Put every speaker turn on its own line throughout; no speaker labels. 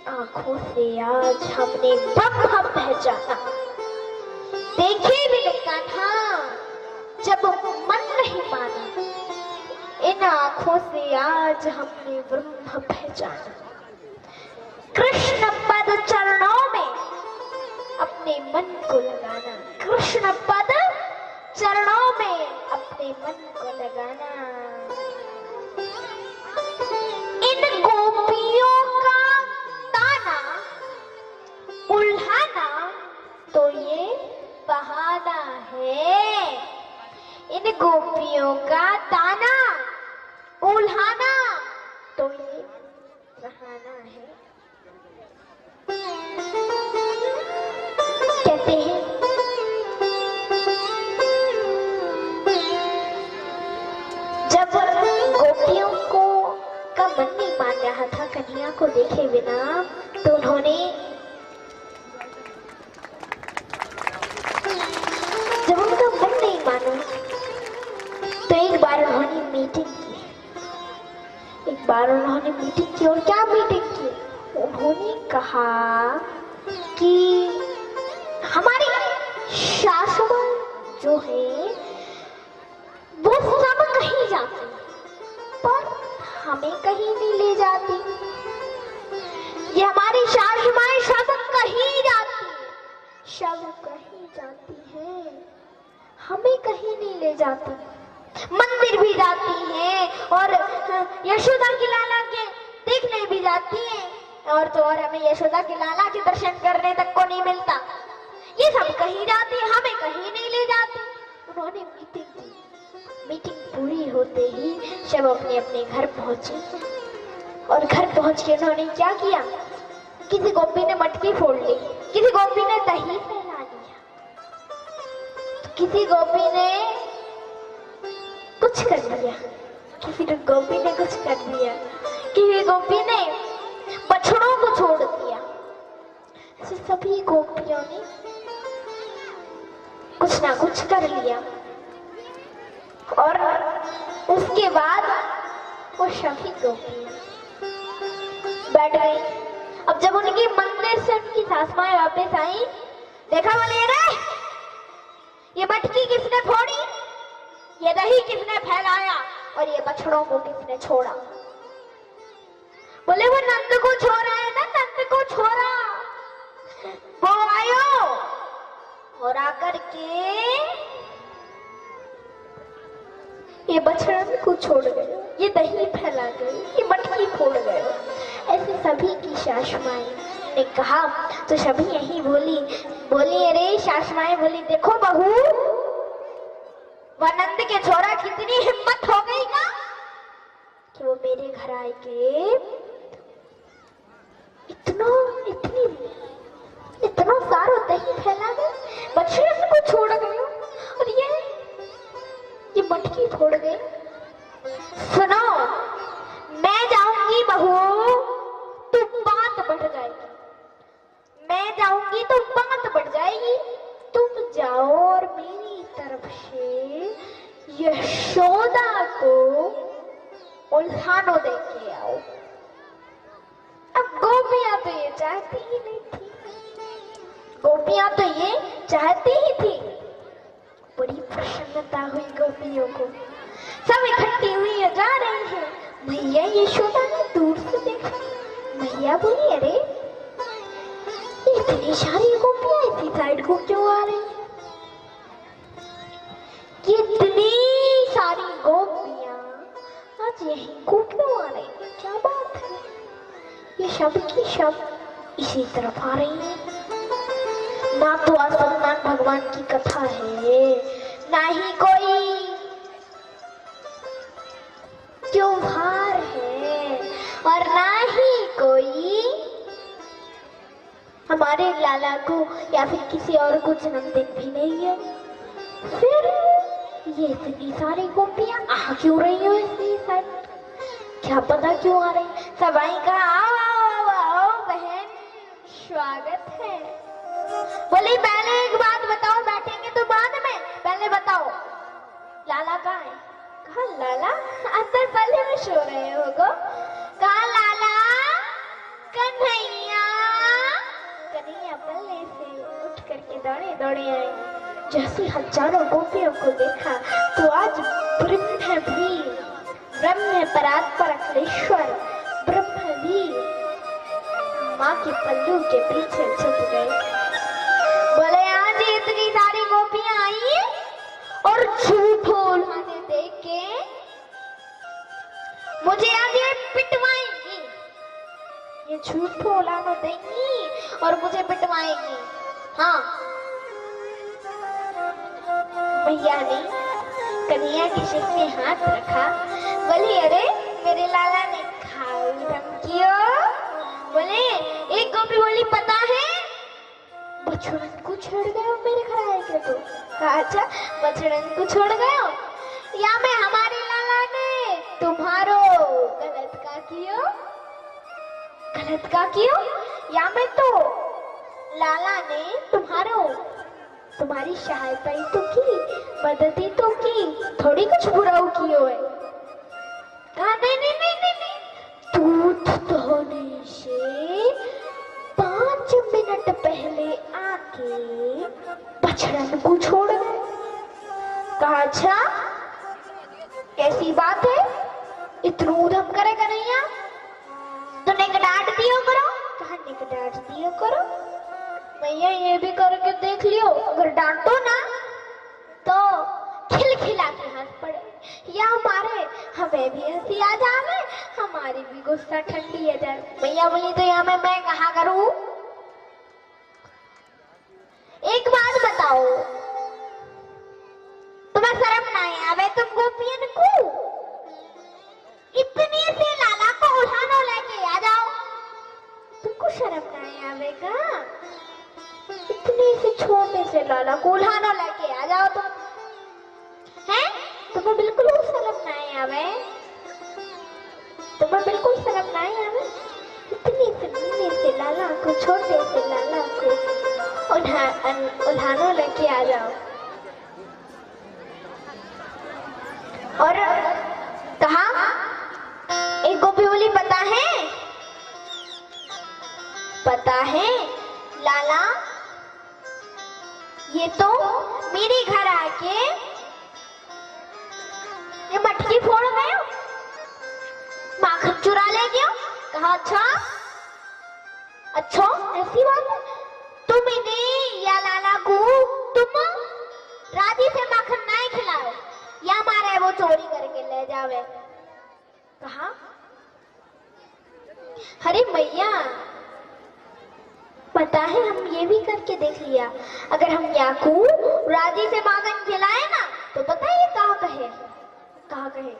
आंखों से आज हमने ब्रह्म पहचाना। देखे बिन कान्हा जब मन नहीं माना, इन आंखों से आज हमने ब्रह्म पहचाना। कृष्ण पद चरणों में अपने मन को लगाना, कृष्ण पद चरणों में अपने मन को लगाना। इन गोपियों का ताना उल्हाना तो ये बहाना है। इन गोपियों का ताना उल्हाना तो ये बहाना है। कहते हैं जब गोपियों को का मन नहीं मान रहा था कन्हैया को देखे बिना, तो उन्होंने जब उनका मन नहीं माना तो एक बार उन्होंने मीटिंग की। और क्या मीटिंग की? उन्होंने कहा कि हमारी सासू जो है वो सब कहीं जाती पर हमें कहीं नहीं ले जाती। ये हमारी सासू माँ सब कहीं जाती है, हमें कहीं नहीं ले जाती। मंदिर भी जाती है और यशोदा के लाला के देखने भी जाती है, और तो और हमें यशोदा के लाला के दर्शन करने तक को नहीं मिलता। ये सब कहीं जाती है, हमें कहीं नहीं ले जाती। उन्होंने मीटिंग की। मीटिंग पूरी होते ही सब अपने अपने घर पहुंचे, और घर पहुंच के उन्होंने क्या किया? किसी गोपी ने मटकी फोड़ ली, किसी गोपी ने दही फैला लिया, किसी गोपी ने कुछ कर दिया, किसी गोपी ने कुछ कर दिया, किसी गोपी ने बछड़ों को छोड़ दिया। ऐसे सभी गोपियों ने कुछ ना कुछ कर लिया। और उसके बाद वो सभी गोपियां बैठ गई। अब जब उनकी मंदिर से उनकी सास माँ वापस आई, देखा बोले रे ये मटकी किसने फोड़ी, ये दही किसने फैलाया, और ये बछड़ों को किसने छोड़ा? बोले वो नंद को छोड़ा है ना, नंद को छोड़ा। वो आयो और आकर के ये बछड़न को छोड़ गए, ये दही फैला गए, ये मटकी फोड़ गए। ऐसे सभी की सासु माएं ने कहा तो सभी यही बोली अरे सासु माएं बोली, देखो बहू नंद के छोरा कितनी हिम्मत हो गई ना कि वो मेरे घर आए के इतना सारा दही फैला गए, बछड़े को छोड़ गए, और ये मटकी फोड़ गई। सुनो, मैं जाऊंगी बहू तो बात बढ़ जाएगी, मैं जाऊंगी तो बात बढ़ जाएगी। तुम जाओ और मेरी तरफ से यशोदा को उल्हानो दे के आओ। अब गोपियां तो ये चाहती ही नहीं थी, गोपियां तो ये चाहती ही थी। बड़ी प्रसन्नता हुई गोपियों को, सब इकट्ठी हुई जा रही है। मैया यशोदा ने दूर से देखा, मैया बोली अरे इतनी सारी गोपियां इसी साइड को क्यों आ रही हैं? कितनी सारी गोपियां आज यहीं को क्यों आ रही हैं? क्या बात है? ये सब की सब इसी तरफ आ रही है। ना तो आज सत्यनारायण भगवान की कथा है, ना ही कोई त्योहार है, और ना ही कोई हमारे लाला को या फिर किसी और को जन्मदिन भी नहीं है। फिर ये इतनी सारी गोपियां आ क्यों रही हो इसी साइड? क्या पता क्यों आ रही? सब आई कहा आओ बहन स्वागत है। बोली पहले एक बात बताओ, बैठेंगे तो बाद में, पहले बताओ लाला कहाँ है? कहा लाला अंदर पल्ले में सो रहे हो गो। कहा लाला कन्हैया जैसे हजारों गोपियों को देखा तो आज ब्रह्म भी, ब्रह्म परात्पर अखिलेश्वर ब्रह्म भी माँ के पल्लू के पीछे छुप गए। बोले आज इतनी सारी गोपियां आई और झूठ बोलने देख के मुझे आज ये पिटवाएंगी, ये झूठ बोलाना देंगी और मुझे पिटवाएंगी। हाँ, मैया ने कन्हैया के सिर पे हाथ रखा। बोले अरे मेरे लाला ने खाऊ धमकियो। बोले एक गोपी बोली पता है बछड़न को छोड़ गए मेरे घर आए के तो। अच्छा बछड़न को छोड़ गए या मैं हमारे लाला ने तुम्हारो गलत का कियो, गलत का कियो या मैं तो लाला ने तुम्हारो तुम्हारी सहायता ही तो की, मदद ही तो की, थोड़ी कुछ बुरा कियो है। कहा नहीं नहीं नहीं नहीं, नहीं। दूध धोने से 5 मिनट पहले आके बछड़न को छोड़ गए। कहा अच्छा कैसी बात है, इतना उधम करे कन्हैया, तो निक डांट दियो करो। कहा निक डांट दियो करो, मैया ये भी करके देख लियो, अगर डांटो ना तो खिलखिला के हंस पड़े या मारे, हमें भी हंसी आ जावे, हमारी भी गुस्सा ठंडी आ जाए। मैया बोली तो यहाँ मैं कहा करूं, एक बात बताओ, तुम्हें शर्म ना आवे तुम गोपियन को इतनी से लाला को उठानो लेके आ जाओ, तुमको शर्म ना आवेगा? इतने से छोटे से लाला को उठानो लेके आ जाओ तुम, हैं? तुम्हें बिल्कुल शर्म नहीं आवे, तुम्हें बिल्कुल शर्म नहीं आवे? इतने से लाला को, छोटे से लाला को उठानो लेके आ जाओ। और कहा एक गोपी बोली पता है लाला, ये तो मेरे घर आके ये मटकी फोड़ गए, माखन चुरा ले गया। कहा अच्छा अच्छा ऐसी बात है, तुम इन्हें या लाला को तुम राजी से माखन नहीं खिलाओ या मारे वो चोरी करके ले जावे। कहा अरे मैया पता है हम ये भी करके देख लिया, अगर हम याकू राजी से माखन खिलाए ना तो पता है ये कहा कहे, कहा कहे,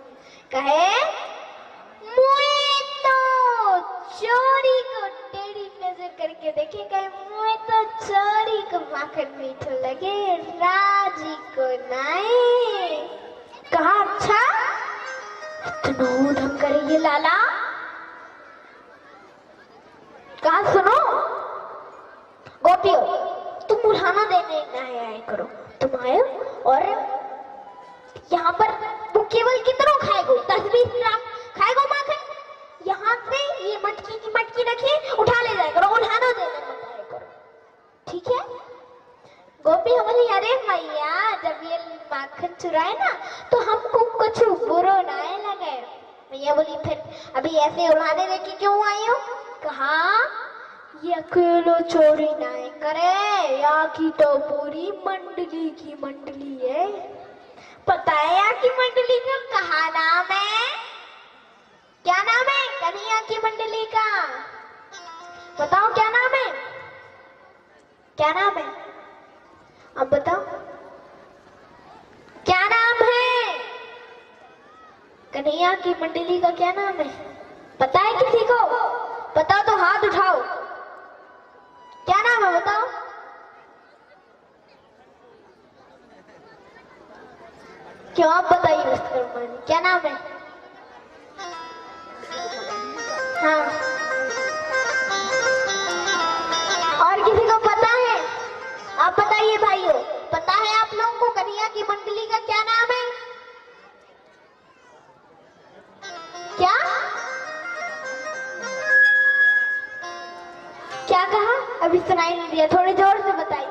कहे मुझे तो चोरी को टेढ़ी नजर करके देखे, कहे मुझे तो चोरी को माखन मीठो लगे, राजी को नहीं। कहा अच्छा इतना उधम करेगी लाला? कहा सुनो गोपियों, तुम उठाना देने नहीं आए करो, तुम आए और यहाँ पर वो केवल कितना खाएगो, 10-20 ग्राम खाएगो माखन, यहाँ से ये मटकी की मटकी रखिए, उठा ले जाए करो, उठाना देने मत आए करो, ठीक है? गोपी बोली अरे मैया जब ये माखन चुराए ना तो हमको कुछ बुरा नहीं लगे। मैया बोली फिर अभी ऐसे उड़ाने लेके क्यों आई हो? कहा ये अकेलो चोरी नहीं करे, यहाँ की तो पूरी मंडली की मंडली है। पता है यहाँ की मंडली का कहा नाम है? क्या नाम है कन्हैया की मंडली का? बताओ क्या नाम है, क्या नाम है? अब बताओ क्या नाम है कन्हैया की मंडली का? क्या नाम है पता है किसी को? बताओ तो हाथ उठाओ, क्या नाम है बताओ? क्यों आप बताइए मिस्टर, क्या नाम है? हाँ और किसी को पता है? आप बताइए भाइयों, पता है आप लोगों को कन्हैया की मंडली का क्या नाम है? क्या क्या कहा? अभी सुनाई नहीं दिया, थोड़े जोर से बताइए।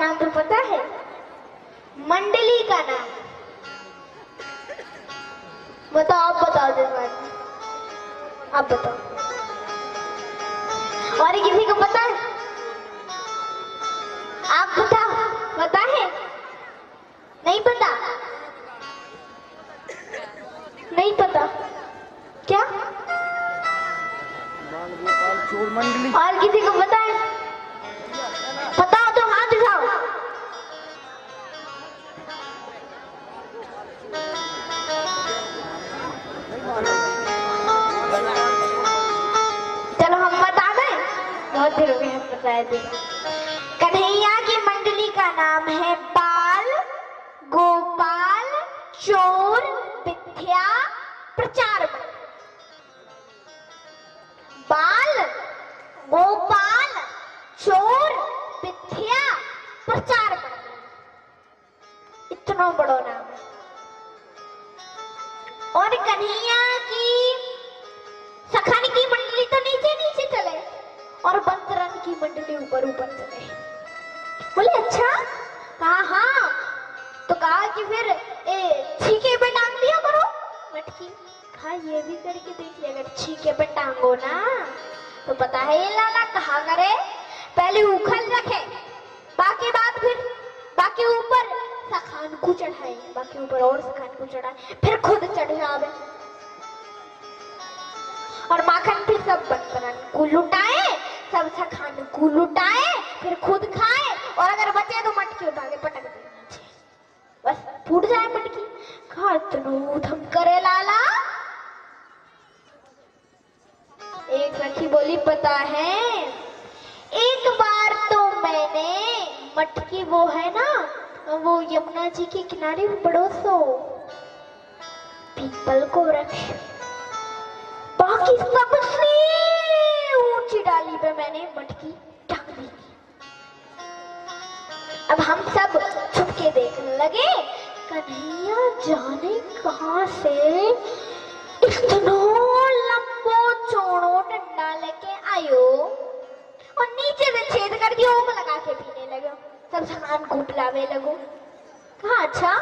नाम तो पता है? मंडली का नाम बताओ। आप बताओ जजमान, आप बताओ। और किसी को पता है? आप बताओ, पता है? नहीं पता? नहीं पता क्या? और किसी को पता है? पता हो तो हाथ उठाओ। चलो हम बता दें, बहुत देर हो गए हम बताए थे। कन्हैया की मंडली का नाम है बाल गोपाल चोर विद्या प्रचार मंडली। बाल गोपाल चोर विद्या प्रचार मंडली, इतना बड़ा नाम है। और कन्हैया की सखानी की मंडली तो नीचे नीचे चले और बंदरन की मंडली ऊपर ऊपर चले। बोले अच्छा, कहा हाँ, तो कहा कि फिर छीके पे टांग दिया करो मटकी। कहा ये भी करके देखिए, अगर छीके पे टांगो ना तो पता है ये लाला कहा करे, पहले उखल रखे, बाकी बात फिर बाकी ऊपर सखान को चढ़ाए, बाकी ऊपर और सखान को चढ़ाए, फिर खुद चढ़ जावे और माखन फिर सब बंदरन को लुटाए, सब सखान को लुटाए, फिर खुद खाए और अगर बचे तो मटकी उठा के पटक दे नीचे, बस फूट जाए मटकी। कहा इतनो धम करे लाला। एक सखी बोली पता है, एक बार तो मैंने मटकी वो है ना, वो यमुना जी के किनारे पड़ोसो पीपल को वृक्ष, बाकी सबसे ऊंची डाली पे मैंने मटकी टांग दी। अब हम सब छुप के देखने लगे, कन्हैया जाने कहां से इतना लंबो चौड़ो डंडा लेके आयो और नीचे से छेद कर दिया, ओम लगा के पीने लगे, सब सामान को पिलावे लगो। कहा अच्छा।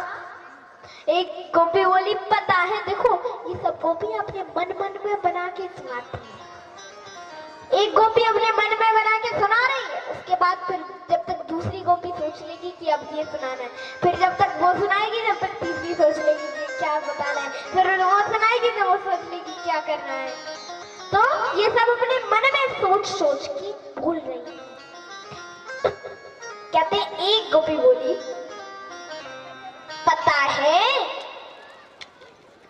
एक गोपी बोली पता है, देखो ये सब गोपी अपने मन मन में बना के सुनाती है। एक गोपी अपने मन में बना के सुना रही है, उसके बाद फिर जब तक दूसरी गोपी सोच लेगी कि अब ये सुनाना है, फिर जब तक वो सुनाएगी जब तक तीसरी सोच लेगी कि क्या बताना है, फिर वो सुनाएगी तो वो सोच लेगी क्या करना है। तो ये सब अपने मन में सोच सोच के भूल रही है। कहते एक गोपी बोली पता है,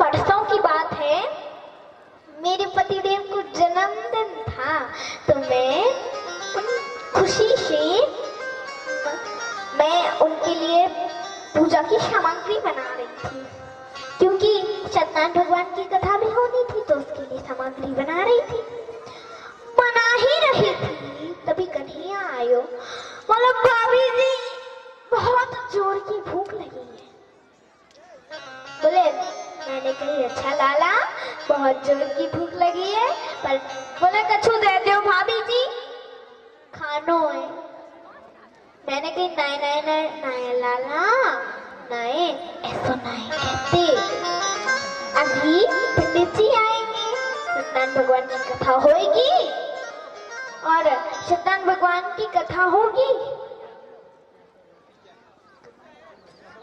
परसों की बात है, मेरे पतिदेव को जन्मदिन था, तो मैं खुशी से मैं उनके लिए पूजा की सामग्री बना रही थी, क्योंकि सत्यनारायण भगवान की कथा भी होनी थी, तो उसके लिए सामग्री बना रही थी। बना ही रही थी तभी कन्हैया आयो, बोला भाभी जी बहुत जोर की भूख लगी है। बोले मैंने कही अच्छा लाला बहुत जोर की भूख लगी है, पर बोले कछु दे दो भाभी जी, खानो है। मैंने कही नहीं नहीं नहीं नहीं लाला नहीं, ऐसा नहीं कहते, अभी पंडित जी आएंगे, सत्यनारायण भगवान की कथा होगी और सत्यनारायण भगवान की कथा होगी,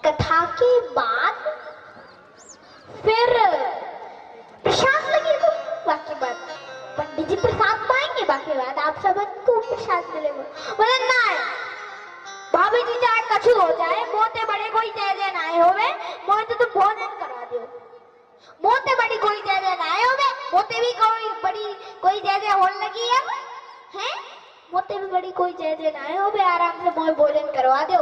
कथा के बाद फिर प्रसाद लगेगा, बाकी बात पंडित जी प्रसाद पाएंगे, बाकी बात आप सबको प्रसाद मिलेगा। बोले नहीं भाभी जी चाहे कछु हो जाए, मोते बड़े कोई जय जय ना होवे, मोते तो भोजन करा दो, मोते बड़ी कोई जय जय ना होवे, मोते भी कोई बड़ी कोई जय जय होने लगी है, हैं मोते भी बड़ी कोई जय जय ना होवे, आराम से मोए भोजन करवा दो।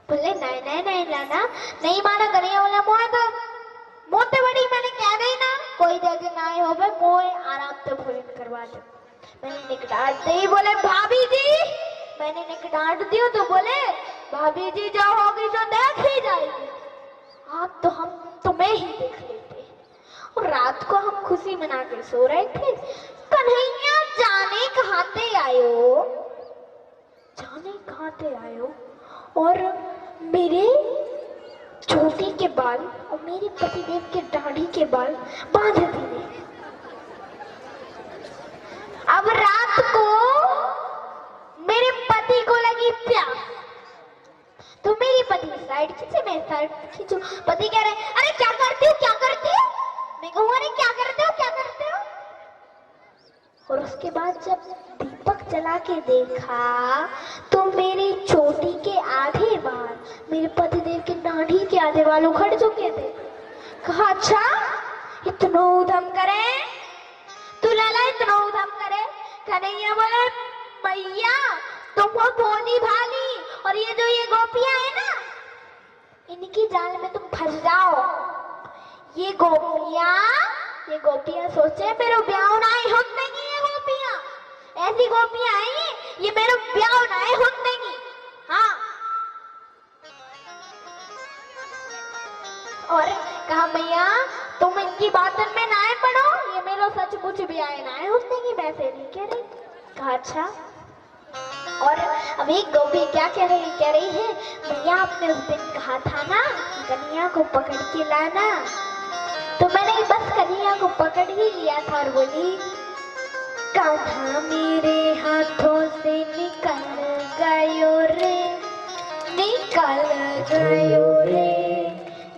बोले नहीं नहीं नहीं लाना, नहीं माना करिए, बोले मोए तो मोते बड़ी मैंने कह गई ना, कोई जय जय ना होवे, मोए आराम से भोजन करवा दो। मैंने निक डांट दी, बोले भाभी जी, मैंने निक डांट दियो तो बोले भाभी जी जो होगी जो देख ही जाएगी, आप तो हम तुम्हें ही देख लेते। और रात को हम खुशी मना के सो रहे थे, कन्हैया जाने कहां से आयो, जाने कहाँ से आए हो और मेरे चोटी के बाल और मेरे पतिदेव के दाढ़ी के बाल बांध दिए। अब रात को मेरे पति को लगी प्यास, तो मेरी पति साइड खींचे, मैं साइड खींचू। पति कह रहे अरे क्या करती हो, क्या करती हो? मैं कहूँ अरे क्या करते हो, क्या करते हो? और उसके बाद जब दीपक जला के देखा तो मेरी चोटी के आधे बाल, मेरे पतिदेव के दाढ़ी के आधे बाल उखड़ चुके थे। कहा अच्छा इतना उधम करे, तू लाला इतना उधम करे। कन्हैया बोले भैया तुम हो भोली भाली और ये जो ये गोपियां है ना, इनकी जाल में तुम फंस जाओ। ये गोपियां सोचे मेरे ब्याह ना है होत नहीं, ये गोपियां ऐसी गोपियां हैं ये मेरे ब्याह ना है होत नहीं। हाँ, और कहा भैया तुम इनकी बातन में ना पढ़ो, ये मेरा सचमुच भी आए ना है होत नहीं, वैसे नहीं कह रही। कहा अच्छा, और अब एक गोपी क्या कह रही है भैया आपने उस दिन कहा था ना कन्हैया को पकड़ के लाना, तो मैंने बस कन्हैया को पकड़ ही लिया था और बोली कान्हा मेरे हाथों से निकल गयो रे, निकल गयो रे,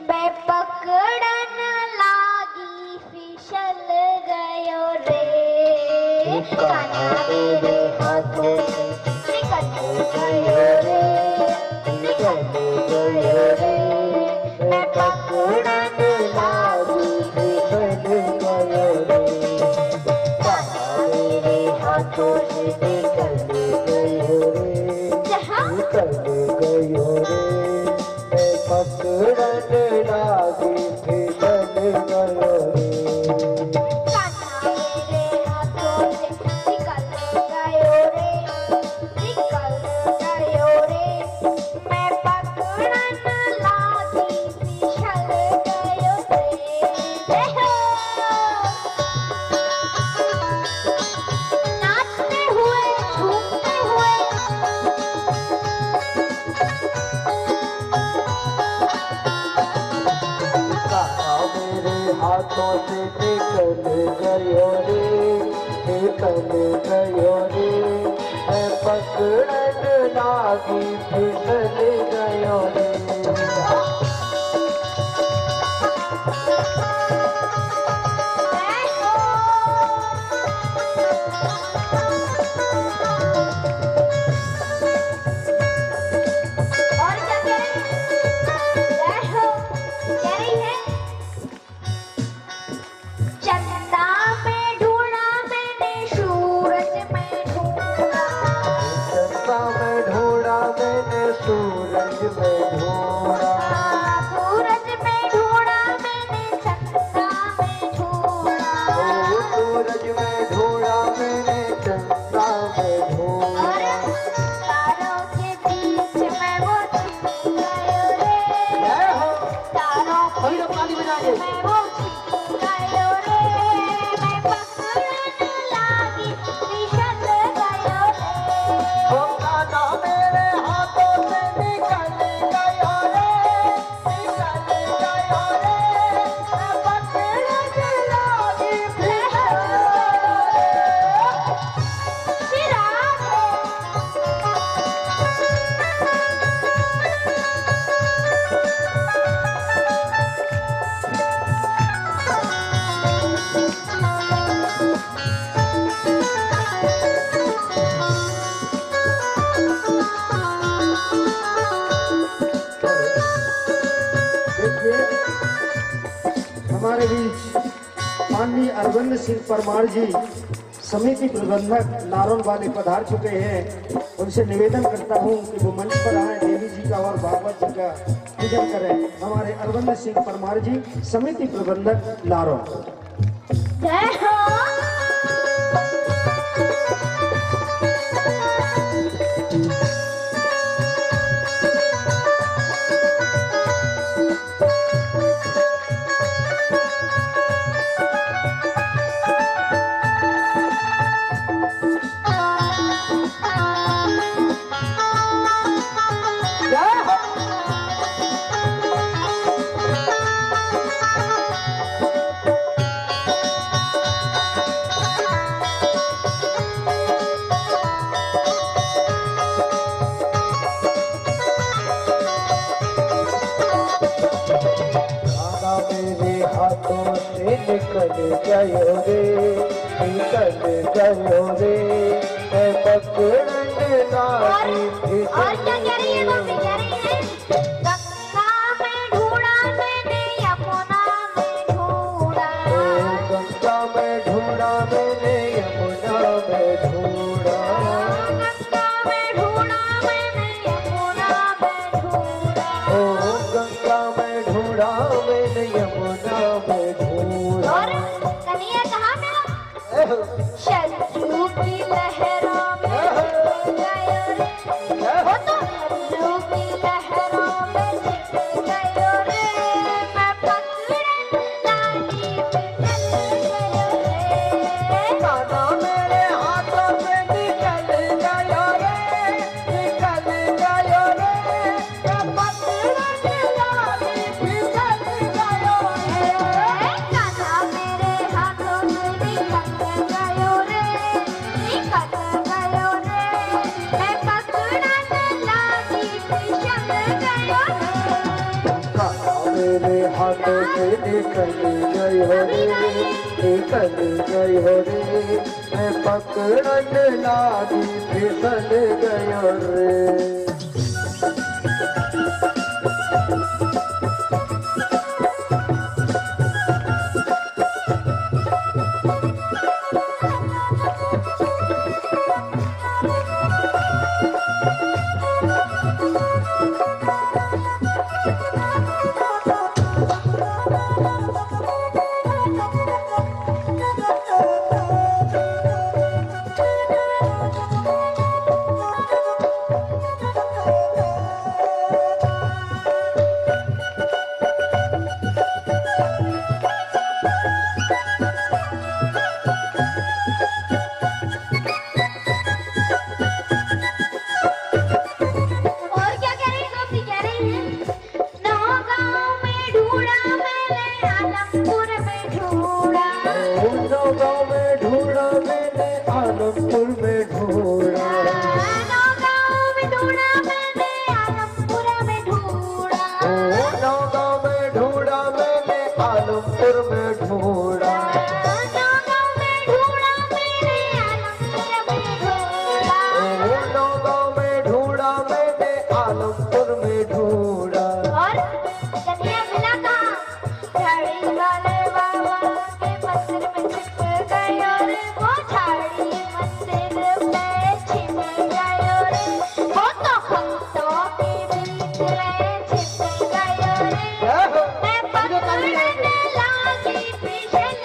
मैं पकड़न लागी फिसल गयो रे, कान्हा मेरे हाथों से निकल गयो रे, निकल गयो रे, मैं पकड़न लागी फिसल गयो रे, कान्हा मेरे हाथों से निकल गयो रे, निकल गयो रे, मैं पकड़न लागी फिसल गयो रे। हाथों से निकल गयो रे, निकल गयो रे, मैं पकड़न लागी फिसल गयो रे। सूरज में ढूंढा, सूरज में ढूंढा मैंने चंदा में ढूंढा, सूरज में ढूंढा मैंने चंदा में ढूंढा, तारों के बीच में वो छिप गयो रे, तारों के बीच में वो छिप गयो रे, मैं पकड़न लागी फिसल गयो रे, ओ कान्हा मेरे हाथों से निकल गयो रे, निकल गयो रे, मैं पकड़न लागी फिसल गयो रे। चिराग
हमारे बीच माननीय अरविंद सिंह परमार जी समिति प्रबंधक नारोल वाले पधार चुके हैं। उनसे निवेदन करता हूं कि वो मंच पर आए, देवी जी का और भागवत जी का पूजन करें। हमारे अरविंद सिंह परमार जी समिति प्रबंधक नारोल।
जय हो।
निकल गयो रे, निकल गयो रे, मैं पकड़न लागी
और क्या कह रही है गोपी? कह रही है गंगा में ढूंढा मैंने यमुना में ढूंढा,
गंगा में ढूंढा मैंने यमुना में ढूंढा,
गंगा में ढूंढा मैंने यमुना में ढूंढा,
ओ गंगा में ढूंढा मैंने यमुना में ढूंढा।
और कन्हैया कहाँ मिला? सरयू की लहरों में छिप गयो रे, वो तो सरयू की लहरों में छिप गयो रे, मैं पकड़न लागी फिसल गयो रे,
कान्हा मेरे हाथों से निकल गयो रे, निकल गयो रे, मैं पकड़न लागी फिसल गयो रे।
कान्हा मेरे हाथों से निकल गयो रे, निकल गयो रे, मैं पकड़न लागी फिसल गयो रे।
कान्हा मेरे हाथों से निकल गयो रे, निकल गयो रे, मैं पकड़न लागी फिसल गयो रे।
और क्या कह रही है गोपी? कह रही है नौगांव में ढूंढा मैंने आलमपुर में ढूंढा,
नौगांव में ढूंढा मैंने आलमपुर में ढूंढा,
नौगांव में ढूंढा मैंने आलमपुर में ढूंढा,
नौगांव में ढूंढा मैंने आलमपुर में ढूंढा,
नौगांव में ढूंढा मैंने आलमपुर में ढूंढा,
नौगांव में ढूंढा मैंने आलमपुर में ढूंढा।
और कन्हैया मिला कहाँ? झाड़ी वाले बाबा के मंदिर में छिप गयो रे, वो झाड़ी मंदिर में छिप गयो रे, वो तो भक्तों के बीच में छिप गयो रे, मैं पकड़न लागी फिसल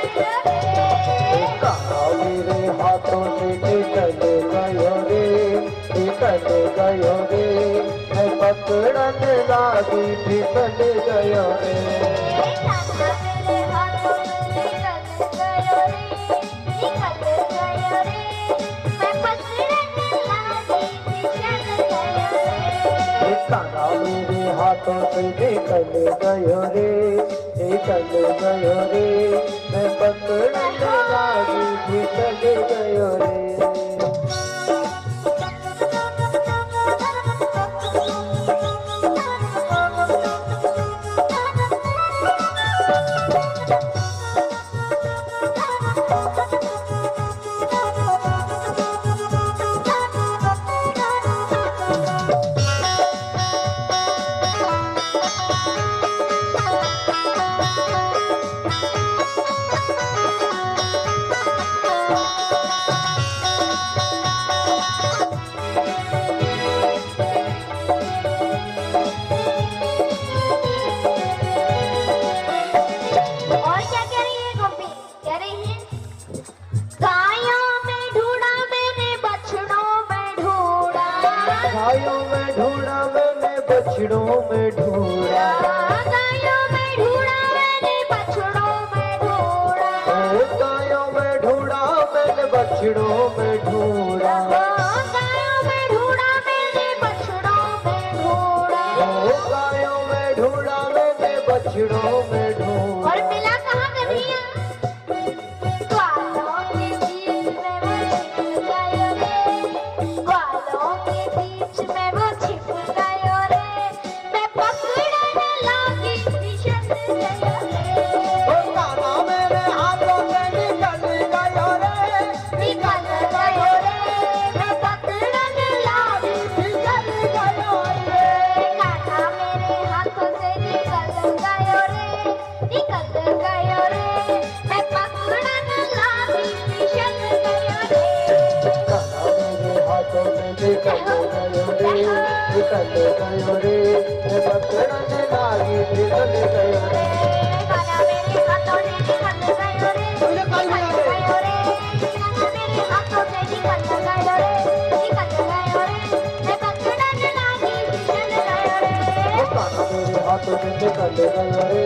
गयो रे।
कान्हा मेरे हाथों से निकल गयो रे, निकल गयो रे, मैं पकड़न लागी फिसल गयो रे।
कान्हा मेरे हाथों से निकल गयो रे, निकल गयो रे, मैं पकड़न लागी फिसल गयो रे।
कान्हा मेरे हाथों से निकल गयो रे, निकल गयो रे, मैं पकड़न लागी फिसल गयो रे।
और क्या कह रही है गोपी? कह रही है गायों में ढूंढा मैंने बछड़ों में ढूंढा,
गायों में ढूंढा मैंने बछड़ों में ढूंढा,
गायों में ढूंढा मैंने बछड़ों में ढूंढा,
गायों में ढूंढा मैंने बछड़ों में ढूंढा,
गायों में ढूंढा मैंने बछड़ों में ढूंढा,
गायों में ढूंढा मैंने बछड़ों में ढूंढा।
और मिला कहाँ कन्हैया? ग्वालों के बीच में वो छिप गयो रे, ग्वालों के बीच में वो छिप गयो रे, मैं पकड़न लागी फिसल गयो रे।
कान्हा निकल गयो रे पकड़न लागी निकल गयो रे
गाना मेरे हाथों से निकल गयो रे निकल गयो रे गाना मेरे हाथों से निकल गयो रे मैं पकड़न लागी फिसल गयो रे
गाना मेरे हाथों से निकल गयो रे